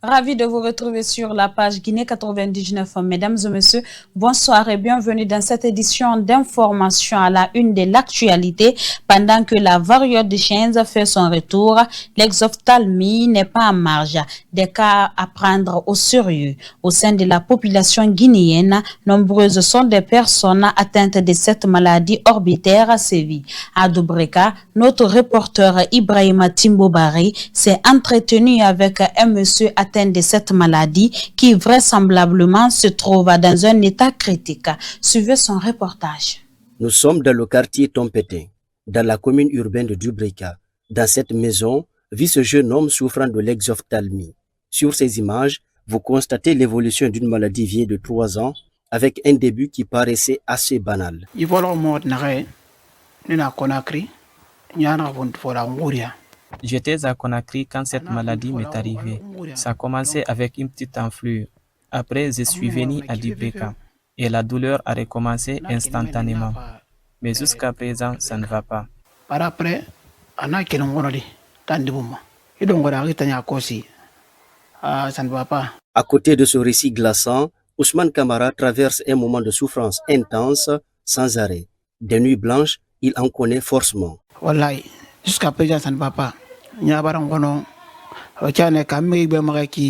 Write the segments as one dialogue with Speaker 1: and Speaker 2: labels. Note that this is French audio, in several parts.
Speaker 1: Ravi de vous retrouver sur la page Guinée 99. Mesdames et messieurs, bonsoir et bienvenue dans cette édition d'information à la une de l'actualité. Pendant que la variole de chiens fait son retour, l'exophtalmie n'est pas en marge. Des cas à prendre au sérieux. Au sein de la population guinéenne, nombreuses sont des personnes atteintes de cette maladie orbitaire sévie. À Doubreka, notre reporter Ibrahima Timbobari s'est entretenu avec un monsieur atteint de cette maladie qui vraisemblablement se trouve dans un état critique. Suivez son reportage.
Speaker 2: Nous sommes dans le quartier Tompetin, dans la commune urbaine de Doubreka. Dans cette maison vit ce jeune homme souffrant de l'exophtalmie. Sur ces images, vous constatez l'évolution d'une maladie vieille de 3 ans avec un début qui paraissait assez banal.
Speaker 3: J'étais à Conakry quand cette maladie m'est arrivée. Ça a commencé avec une petite enflure. Après, je suis venu à Doubreka et la douleur a recommencé instantanément. Mais jusqu'à présent, ça ne va pas.
Speaker 2: À côté de ce récit glaçant, Ousmane Camara traverse un moment de souffrance intense sans arrêt. Des nuits blanches, il en connaît forcément.
Speaker 4: Jusqu'à présent, ça ne va pas.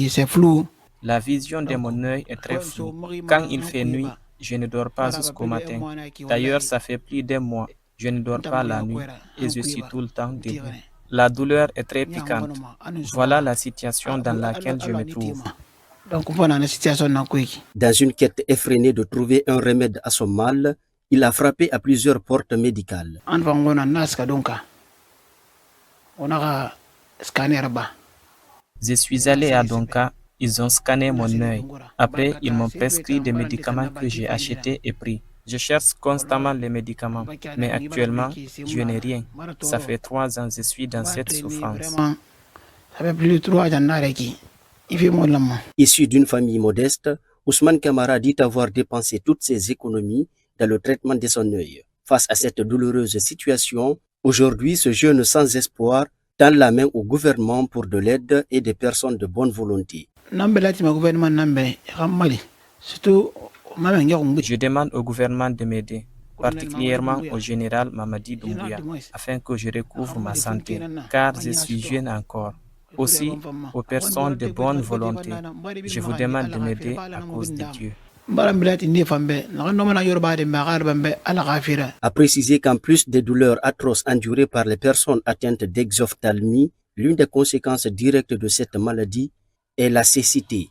Speaker 4: C'est flou.
Speaker 3: La vision de mon œil est très floue. Quand il fait nuit, je ne dors pas jusqu'au matin. D'ailleurs, ça fait plus d'1 mois. Je ne dors pas la nuit et je suis tout le temps debout. La douleur est très piquante. Voilà la situation dans laquelle je me trouve.
Speaker 2: Dans une quête effrénée de trouver un remède à son mal, il a frappé à plusieurs portes médicales.
Speaker 3: Je suis allé à Donka, ils ont scanné mon œil. Après, ils m'ont prescrit des médicaments que j'ai achetés et pris. Je cherche constamment les médicaments, mais actuellement, je n'ai rien. Ça fait 3 ans que je suis dans cette souffrance.
Speaker 2: Issu d'une famille modeste, Ousmane Camara dit avoir dépensé toutes ses économies dans le traitement de son œil. Face à cette douloureuse situation, aujourd'hui, ce jeune sans espoir tend la main au gouvernement pour de l'aide et des personnes de bonne volonté.
Speaker 3: Je demande au gouvernement de m'aider, particulièrement au général Mamadi Doumbouya, afin que je recouvre ma santé, car je suis jeune encore. Aussi, aux personnes de bonne volonté, je vous demande de m'aider à cause de Dieu.
Speaker 2: A précisé qu'en plus des douleurs atroces endurées par les personnes atteintes d'exophtalmie, l'une des conséquences directes de cette maladie est la cécité.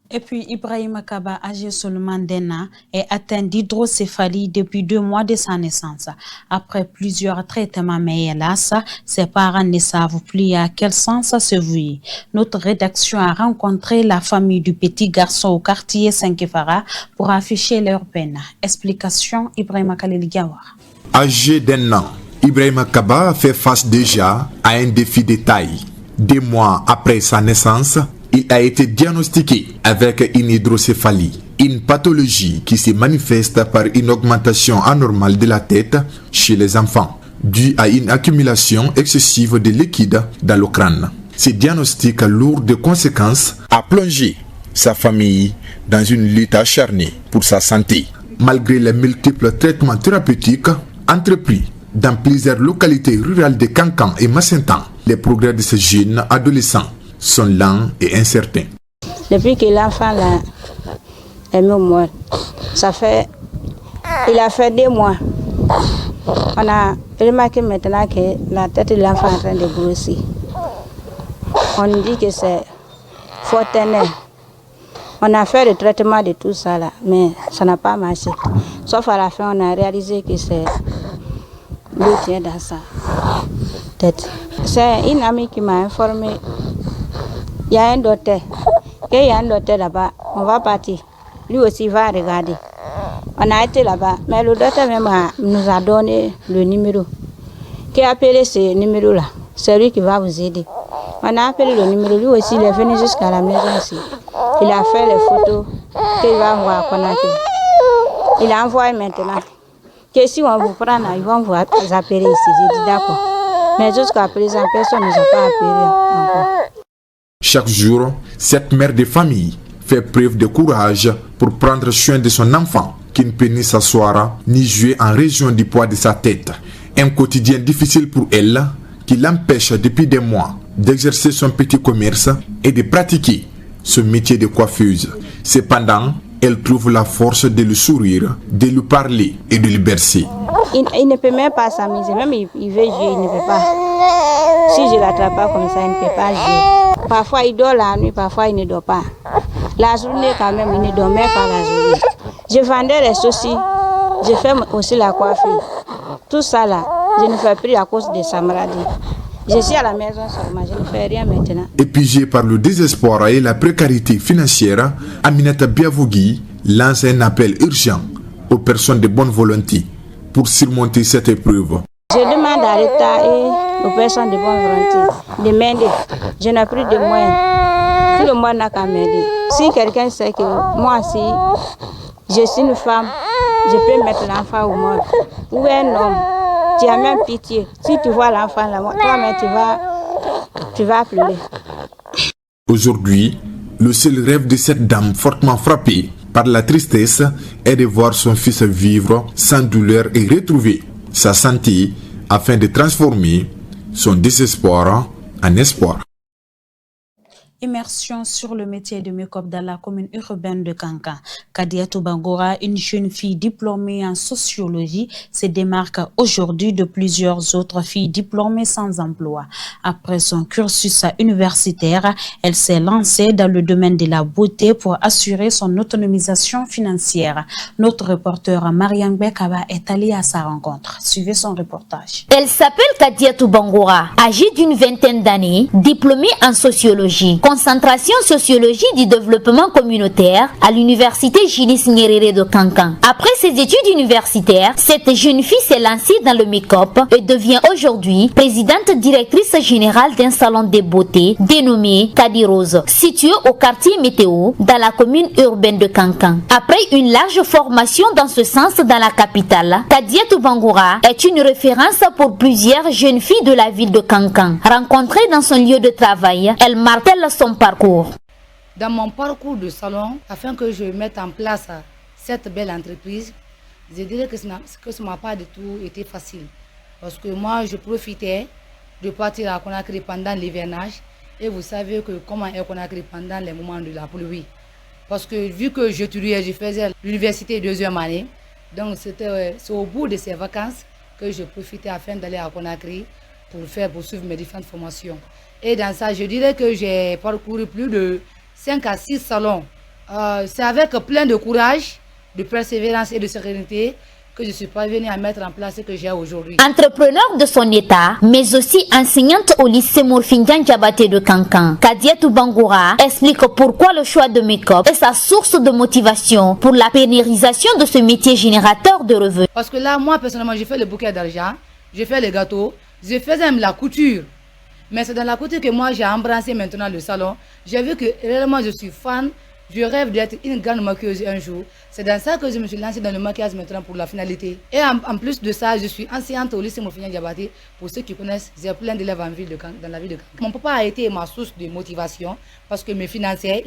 Speaker 1: Et puis Ibrahima Kaba, âgé seulement d'1 an, est atteint d'hydrocéphalie depuis 2 mois de sa naissance. Après plusieurs traitements, mais hélas, ses parents ne savent plus à quel sens se vouer. Notre rédaction a rencontré la famille du petit garçon au quartier Sankefara pour afficher leur peine. Explication Ibrahima Khalil Gawar.
Speaker 5: Âgé d'1 an, Ibrahima Kaba fait face déjà à un défi de taille. 2 mois après sa naissance, il a été diagnostiqué avec une hydrocéphalie, une pathologie qui se manifeste par une augmentation anormale de la tête chez les enfants, due à une accumulation excessive de liquide dans le crâne. Ce diagnostic lourd de conséquences a plongé sa famille dans une lutte acharnée pour sa santé. Malgré les multiples traitements thérapeutiques entrepris dans plusieurs localités rurales de Kankan et Massentan, les progrès de ce jeune adolescent sont lents et incertains.
Speaker 6: Depuis que l'enfant là est mort, il a fait 2 mois. On a remarqué maintenant que la tête de l'enfant est en train de grossir. On dit que c'est fontanelle. On a fait le traitement de tout ça là, mais ça n'a pas marché. Sauf à la fin, on a réalisé que c'est l'eau qui est dans sa tête. C'est une amie qui m'a informé. Il y a un docteur. Il y a un docteur là-bas. On va partir. Lui aussi va regarder. On a été là-bas. Mais le docteur même nous a donné le numéro. Qui a appelé ce numéro-là? C'est lui qui va vous aider. On a appelé le numéro. Lui aussi, il est venu jusqu'à la maison ici. Il a fait les photos qu'il va envoyer à Conakry. Il a envoyé maintenant. Que si on vous prend, ils vont vous appeler ici. J'ai dit d'accord. Mais jusqu'à présent, personne ne nous a pas appelé encore.
Speaker 5: Chaque jour, cette mère de famille fait preuve de courage pour prendre soin de son enfant qui ne peut ni s'asseoir ni jouer en raison du poids de sa tête. Un quotidien difficile pour elle qui l'empêche depuis des mois d'exercer son petit commerce et de pratiquer ce métier de coiffeuse. Cependant, elle trouve la force de lui sourire, de lui parler et de lui bercer.
Speaker 6: Il ne peut même pas s'amuser, même il veut jouer, il ne peut pas. Si je ne l'attrape pas comme ça, il ne peut pas jouer. Parfois il dort la nuit, parfois il ne dort pas. La journée quand même, il ne dormait pas la journée. Je vendais les soucis, je fais aussi la coiffure. Tout ça là, je ne fais plus à cause de sa maladie. Je suis à la maison seulement, je ne fais rien maintenant.
Speaker 5: Épuisée par le désespoir et la précarité financière, Aminata Biavogui lance un appel urgent aux personnes de bonne volonté pour surmonter cette épreuve.
Speaker 6: Je demande à l'État et aux personnes de bonne volonté de m'aider. Je n'ai plus de moyens. Tout le monde n'a qu'à m'aider. Si quelqu'un sait que moi, si je suis une femme, je peux mettre l'enfant au monde. Ou un homme, tu as même pitié. Si tu vois l'enfant là, toi-même tu vas pleurer.
Speaker 5: Aujourd'hui, le seul rêve de cette dame fortement frappée par la tristesse est de voir son fils vivre sans douleur et retrouver sa santé afin de transformer son désespoir en espoir.
Speaker 1: Immersion sur le métier de make-up dans la commune urbaine de Kankan. Kadiatou Bangura, une jeune fille diplômée en sociologie, se démarque aujourd'hui de plusieurs autres filles diplômées sans emploi. Après son cursus universitaire, elle s'est lancée dans le domaine de la beauté pour assurer son autonomisation financière. Notre reporter Marianne Bekaba est allée à sa rencontre. Suivez son reportage.
Speaker 7: Elle s'appelle Kadiatou Bangura, âgée d'une vingtaine d'années, diplômée en sociologie. Concentration sociologie du développement communautaire à l'université Julius Nyerere de Kankan. Après ses études universitaires, cette jeune fille s'est lancée dans le make-up et devient aujourd'hui présidente directrice générale d'un salon de beauté dénommé Kadi Rose, situé au quartier Météo dans la commune urbaine de Kankan. Après une large formation dans ce sens dans la capitale, Kadiatou Bangura est une référence pour plusieurs jeunes filles de la ville de Kankan. Rencontrée dans son lieu de travail, elle martèle son parcours.
Speaker 8: Dans mon parcours de salon, afin que je mette en place cette belle entreprise, je dirais que ça n'a pas du tout été facile. Parce que moi, je profitais de partir à Conakry pendant l'hivernage. Et vous savez que comment est Conakry pendant les moments de la pluie. Parce que vu que j'étudiais, je faisais l'université deuxième année. Donc c'est au bout de ces vacances que je profitais afin d'aller à Conakry pour poursuivre mes différentes formations. Et dans ça, je dirais que j'ai parcouru plus de 5 à 6 salons. C'est avec plein de courage, de persévérance et de sérénité que je suis parvenue à mettre en place ce que j'ai aujourd'hui.
Speaker 7: Entrepreneur de son état, mais aussi enseignante au lycée Morfindian Diabaté de Kankan, Kadiatou Bangura explique pourquoi le choix de make-up est sa source de motivation pour la pérennisation de ce métier générateur de revenus.
Speaker 8: Parce que là, moi personnellement, j'ai fait le bouquet d'argent, j'ai fait les gâteaux, je faisais même la couture. Mais c'est dans la couture que moi j'ai embrassé maintenant le salon. J'ai vu que réellement je suis fan. Je rêve d'être une grande maquilleuse un jour. C'est dans ça que je me suis lancée dans le maquillage maintenant pour la finalité. Et en plus de ça, je suis enseignante au lycée Morfindian Diabaté. Pour ceux qui connaissent, j'ai plein d'élèves dans la ville de Kankan. Mon papa a été ma source de motivation parce qu'il me finançait,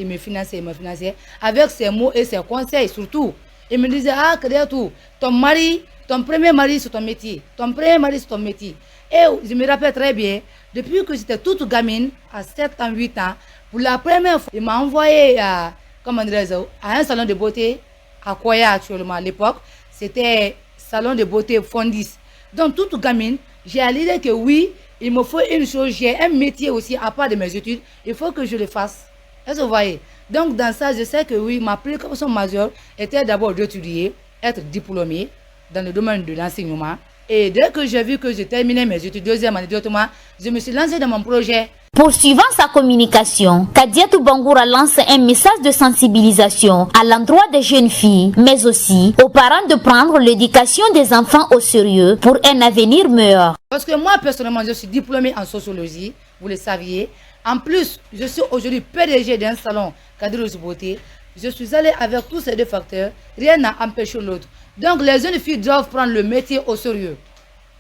Speaker 8: avec ses mots et ses conseils surtout. Il me disait, ah Kadiatou, ton premier mari c'est ton métier. Ton premier mari c'est ton métier. Et je me rappelle très bien, depuis que j'étais toute gamine, à 7 ans, 8 ans, pour la première fois, il m'a envoyé à un salon de beauté à Koya actuellement à l'époque. C'était salon de beauté Fondis. Donc toute gamine, j'ai à l'idée que oui, il me faut une chose, j'ai un métier aussi à part de mes études, il faut que je le fasse. Est-ce que vous voyez? Donc dans ça, je sais que oui, ma préoccupation majeure était d'abord d'étudier, être diplômée dans le domaine de l'enseignement. Et dès que j'ai vu que j'ai terminé mes études deuxième année directement, je me suis lancée dans mon projet.
Speaker 7: Poursuivant sa communication, Kadiatou Bangura lance un message de sensibilisation à l'endroit des jeunes filles, mais aussi aux parents de prendre l'éducation des enfants au sérieux pour un avenir meilleur.
Speaker 8: Parce que moi, personnellement, je suis diplômée en sociologie, vous le saviez. En plus, je suis aujourd'hui PDG d'un salon Kadi Rose Beauté. Je suis allée avec tous ces deux facteurs, rien n'a empêché l'autre. Donc les jeunes filles doivent prendre le métier au sérieux.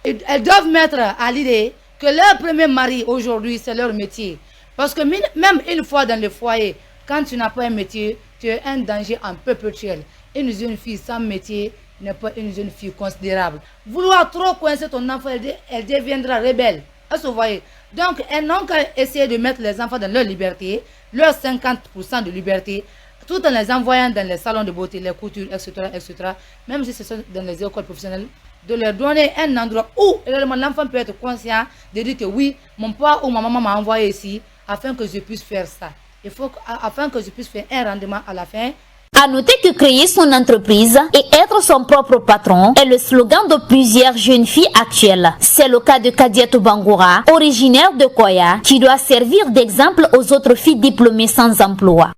Speaker 8: Elles doivent mettre à l'idée que leur premier mari aujourd'hui c'est leur métier. Parce que même une fois dans le foyer, quand tu n'as pas un métier, tu es un danger en perpétuel. Une jeune fille sans métier n'est pas une jeune fille considérable. Vouloir trop coincer ton enfant, elle deviendra rebelle. Est-ce que vous voyez? Donc, elles n'ont qu'à essayer de mettre les enfants dans leur liberté, leur 50% de liberté, tout en les envoyant dans les salons de beauté, les coutures, etc., etc., même si ce sont dans les écoles professionnelles, de leur donner un endroit où réellement l'enfant peut être conscient de dire que oui, mon papa ou ma maman m'a envoyé ici afin que je puisse faire ça. Il faut afin que je puisse faire un rendement à la fin.
Speaker 7: À noter que créer son entreprise et être son propre patron est le slogan de plusieurs jeunes filles actuelles. C'est le cas de Kadiatou Bangoura, originaire de Koya, qui doit servir d'exemple aux autres filles diplômées sans emploi.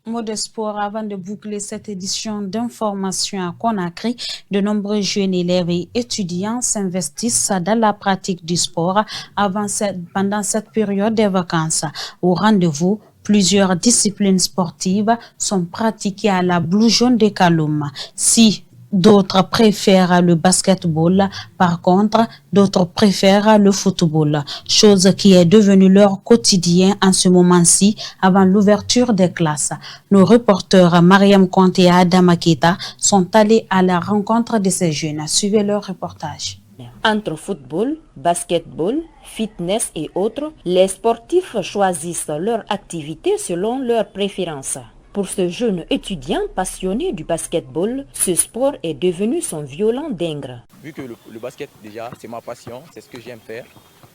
Speaker 1: Mot de sport avant de boucler cette édition d'information à Conakry. De nombreux jeunes élèves et étudiants s'investissent dans la pratique du sport pendant cette période des vacances. Au rendez-vous, plusieurs disciplines sportives sont pratiquées à la Blue Jaune de Kaloum. Si d'autres préfèrent le basketball, par contre, d'autres préfèrent le football, chose qui est devenue leur quotidien en ce moment-ci avant l'ouverture des classes. Nos reporters Mariam Conte et Adam Aketa sont allés à la rencontre de ces jeunes. Suivez leur reportage.
Speaker 9: Entre football, basketball, fitness et autres, les sportifs choisissent leur activité selon leurs préférences. Pour ce jeune étudiant passionné du basketball, ce sport est devenu son violent d'ingre.
Speaker 10: Vu que le basket, déjà, c'est ma passion, c'est ce que j'aime faire.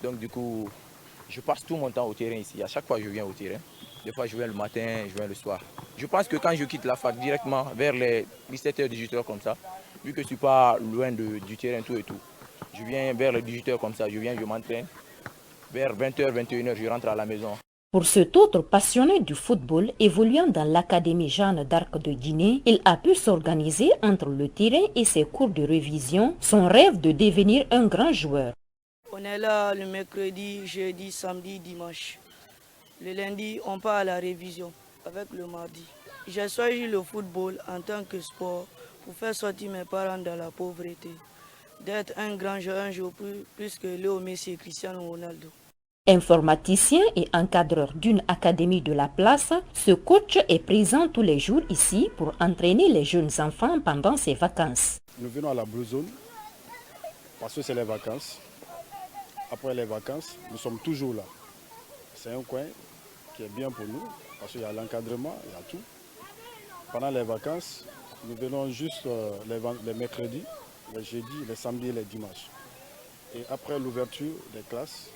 Speaker 10: Donc du coup, je passe tout mon temps au terrain ici. À chaque fois, je viens au terrain. Des fois, je viens le matin, je viens le soir. Je pense que quand je quitte la fac directement vers les 17h, 18h comme ça, vu que je ne suis pas loin du terrain tout et tout, je viens vers les 18h comme ça, je m'entraîne. Vers 20h, 21h, je rentre à la maison.
Speaker 9: Pour cet autre passionné du football évoluant dans l'Académie Jeanne d'Arc de Guinée, il a pu s'organiser entre le terrain et ses cours de révision, son rêve de devenir un grand joueur.
Speaker 11: On est là le mercredi, jeudi, samedi, dimanche. Le lundi, on part à la révision avec le mardi. J'ai choisi le football en tant que sport pour faire sortir mes parents de la pauvreté, d'être un grand joueur un jour plus que Léo Messi et Cristiano Ronaldo.
Speaker 9: Informaticien et encadreur d'une académie de la place, ce coach est présent tous les jours ici pour entraîner les jeunes enfants pendant ses vacances.
Speaker 12: Nous venons à la Blue Zone parce que c'est les vacances. Après les vacances, nous sommes toujours là. C'est un coin qui est bien pour nous parce qu'il y a l'encadrement, il y a tout. Pendant les vacances, nous venons juste les mercredis, les jeudis, les samedis et les dimanches. Et après l'ouverture des classes,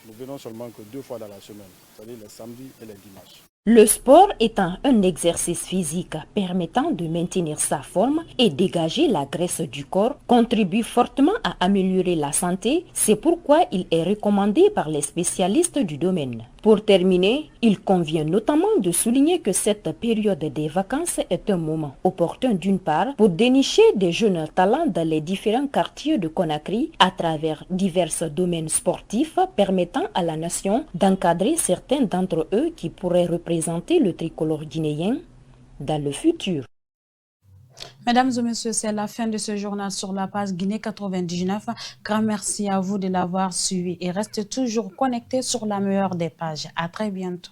Speaker 12: nous venons seulement que 2 fois dans la semaine, c'est-à-dire les samedis et les dimanches.
Speaker 9: Le sport étant un exercice physique permettant de maintenir sa forme et dégager la graisse du corps, contribue fortement à améliorer la santé. C'est pourquoi il est recommandé par les spécialistes du domaine. Pour terminer, il convient notamment de souligner que cette période des vacances est un moment opportun d'une part pour dénicher des jeunes talents dans les différents quartiers de Conakry à travers divers domaines sportifs permettant à la nation d'encadrer certains d'entre eux qui pourraient représenter le tricolore guinéen dans le futur.
Speaker 1: Mesdames et messieurs, c'est la fin de ce journal sur la page Guinée 99. Grand merci à vous de l'avoir suivi et restez toujours connectés sur la meilleure des pages. À très bientôt.